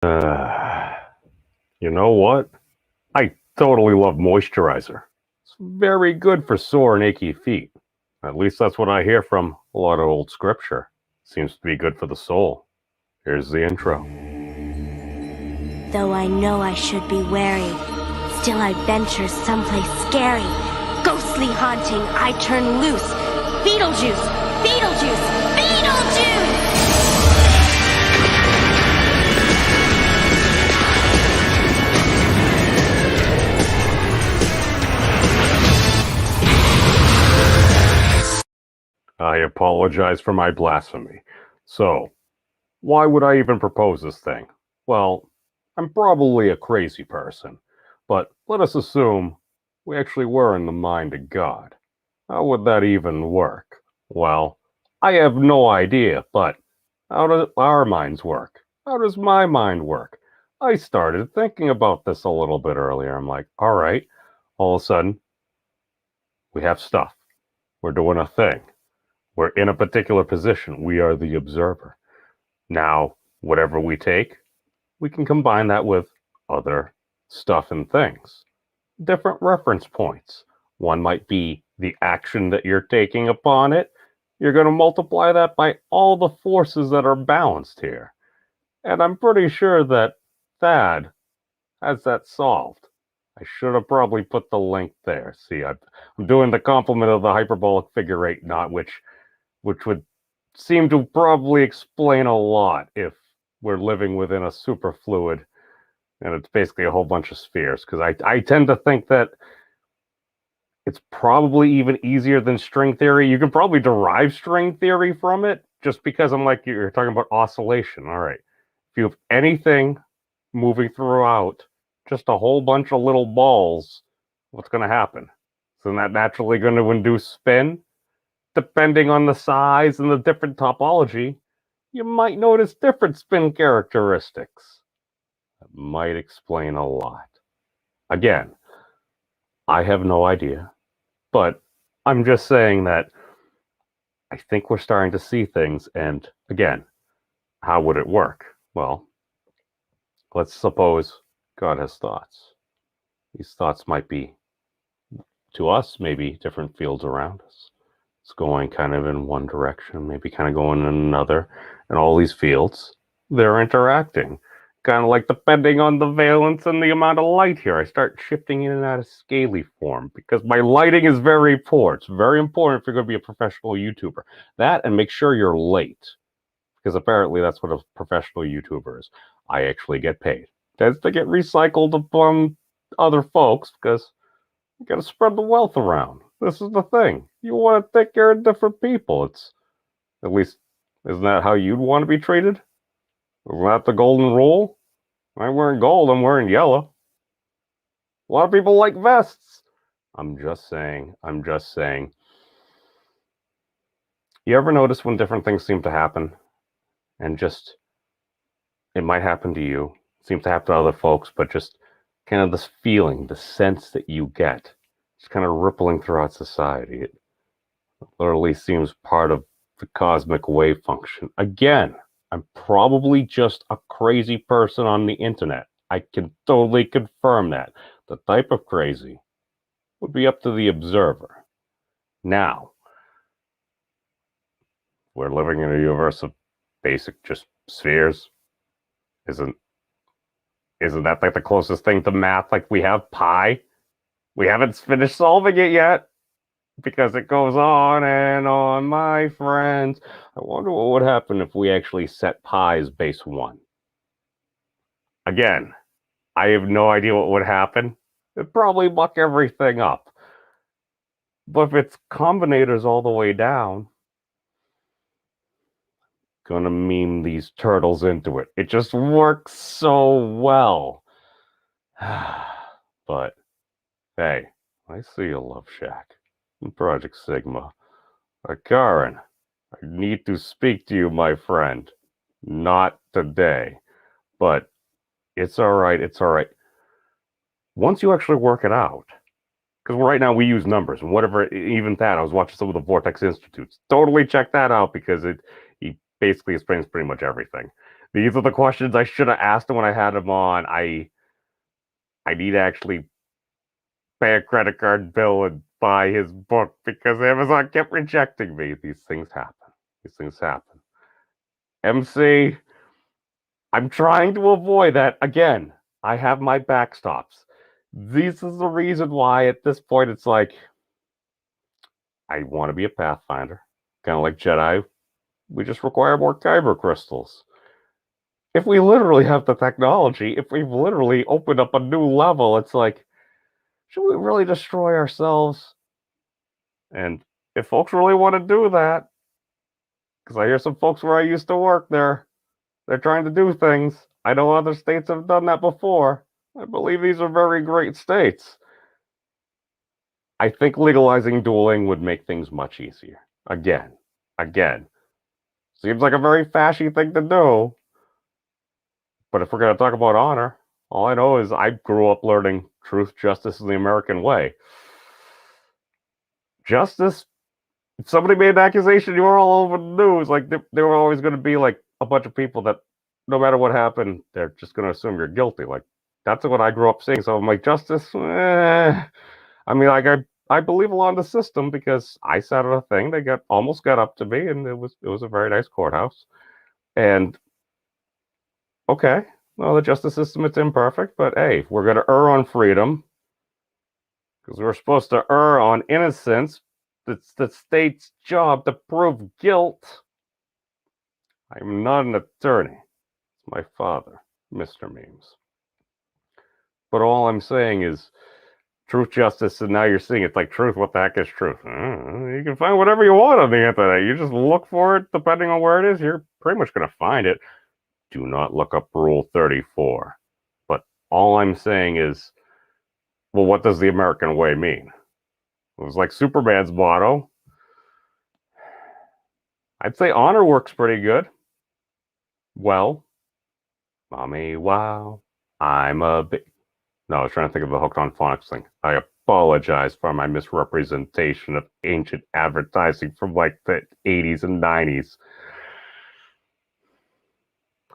Uh, you know what? I totally love moisturizer. It's very good for sore and achy feet. At least that's what I hear from a lot of old scripture. Seems to be good for the soul. Here's the intro. Though I know I should be wary, still I venture someplace scary. Ghostly haunting, I turn loose. Beetlejuice! Beetlejuice! Beetlejuice! I apologize for my blasphemy. So, why would I even propose this thing? Well, I'm probably a crazy person, but let us assume we actually were in the mind of God. How would that even work? Well, I have no idea, but how do our minds work? How does my mind work? I started thinking about this a little bit earlier. I'm like, all right, all of a sudden, we have stuff. We're doing a thing. We're in a particular position. We are the observer. Now, whatever we take, we can combine that with other stuff and things. Different reference points. One might be the action that you're taking upon it. You're going to multiply that by all the forces that are balanced here. And I'm pretty sure that Thad has that solved. I should have probably put the link there. See, I'm doing the complement of the hyperbolic figure eight knot, which would seem to probably explain a lot if we're living within a superfluid and it's basically a whole bunch of spheres. Because I tend to think that it's probably even easier than string theory. You can probably derive string theory from it just because I'm like, you're talking about oscillation. All right. If you have anything moving throughout just a whole bunch of little balls, what's going to happen? Isn't that naturally going to induce spin? Depending on the size and the different topology, you might notice different spin characteristics. That might explain a lot. Again, I have no idea, but I'm just saying that I think we're starting to see things. And again, how would it work? Well, let's suppose God has thoughts. These thoughts might be, to us, maybe different fields around us. It's going kind of in one direction, maybe kind of going in another. And all these fields, they're interacting. Kind of like depending on the valence and the amount of light here, I start shifting in and out of scaly form because my lighting is very poor. It's very important if you're going to be a professional YouTuber. That and make sure you're late because apparently that's what a professional YouTuber is. I actually get paid. Tends to get recycled upon other folks because you got to spread the wealth around. This is the thing. You want to take care of different people. It's at least, isn't that how you'd want to be treated? Isn't that the golden rule? I'm wearing gold, I'm wearing yellow. A lot of people like vests. I'm just saying. You ever notice when different things seem to happen? And just, it might happen to you, it seems to happen to other folks, but just kind of this feeling, the sense that you get, just kind of rippling throughout society. It literally seems part of the cosmic wave function. Again, I'm probably just a crazy person on the internet. I can totally confirm that. The type of crazy would be up to the observer. Now, we're living in a universe of basic just spheres. Isn't that like the closest thing to math? Like we have pi. We haven't finished solving it yet because it goes on, my friends. I wonder what would happen if we actually set pi as base 1. Again, I have no idea what would happen. It'd probably muck everything up. But if it's combinators all the way down, gonna meme these turtles into it. It just works so well. But hey, I see you, Love Shack and Project Sigma. Karen, I need to speak to you, my friend. Not today. But it's all right. It's all right. Once you actually work it out, because right now we use numbers and whatever, even that, I was watching some of the Vortex Institutes. Totally check that out because he basically explains pretty much everything. These are the questions I should have asked him when I had him on. I need to actually pay a credit card bill and buy his book because Amazon kept rejecting me. These things happen. MC, I'm trying to avoid that. Again, I have my backstops. This is the reason why at this point it's like, I want to be a Pathfinder. Kind of like Jedi. We just require more kyber crystals. If we literally have the technology, if we've literally opened up a new level, it's like, should we really destroy ourselves? And if folks really want to do that, because I hear some folks where I used to work there, they're trying to do things. I know other states have done that before. I believe these are very great states. I think legalizing dueling would make things much easier. Again. Seems like a very fashy thing to do. But if we're going to talk about honor, all I know is I grew up learning truth, justice, and the American way. Justice, if somebody made an accusation, you were all over the news. Like, there were always going to be, like, a bunch of people that, no matter what happened, they're just going to assume you're guilty. Like, that's what I grew up seeing. So I'm like, justice, I mean, like, I believe a lot in the system because I sat on a thing. They almost got up to me, and it was a very nice courthouse. And okay, well, the justice system, it's imperfect, but hey, we're going to err on freedom because we're supposed to err on innocence. It's the state's job to prove guilt. I'm not an attorney. It's my father, Mr. Memes. But all I'm saying is truth, justice, and now you're seeing it's like truth. What the heck is truth? You can find whatever you want on the internet. You just look for it depending on where it is. You're pretty much going to find it. Do not look up Rule 34. But all I'm saying is, well, what does the American way mean? It was like Superman's motto. I'd say honor works pretty good. Well, mommy, wow, I'm a big... No, I was trying to think of the Hooked on Phonics thing. I apologize for my misrepresentation of ancient advertising from like the 80s and 90s.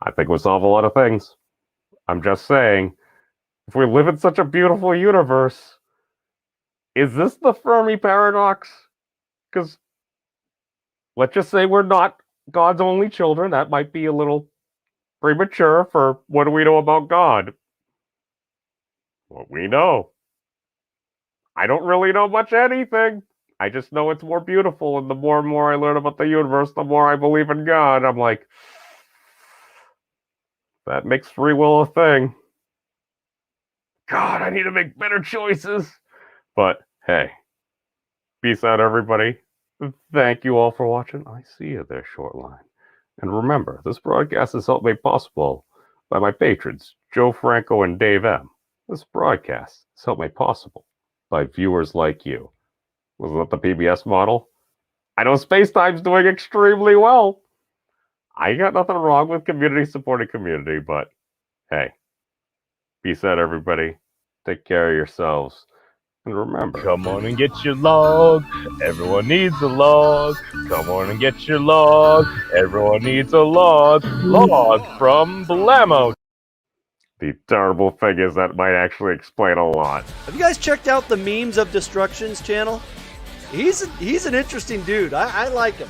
I think we'll solve a lot of things. I'm just saying, if we live in such a beautiful universe, is this the Fermi paradox? Because let's just say we're not God's only children. That might be a little premature for what do we know about God? What we know. I don't really know much anything. I just know it's more beautiful, and the more and more I learn about the universe, the more I believe in God. I'm like, that makes free will a thing. God, I need to make better choices. But hey, peace out, everybody. Thank you all for watching. I see you there, Shortline. And remember, this broadcast is helped made possible by my patrons, Joe Franco and Dave M. This broadcast is helped made possible by viewers like you. Wasn't that the PBS model? I know Spacetime's doing extremely well. I got nothing wrong with community supporting community, but hey, peace out, everybody. Take care of yourselves. And remember, come on and get your log. Everyone needs a log. Come on and get your log. Everyone needs a log. Log from Blammo. The terrible thing is that might actually explain a lot. Have you guys checked out the Memes of Destruction's channel? He's an interesting dude. I like him.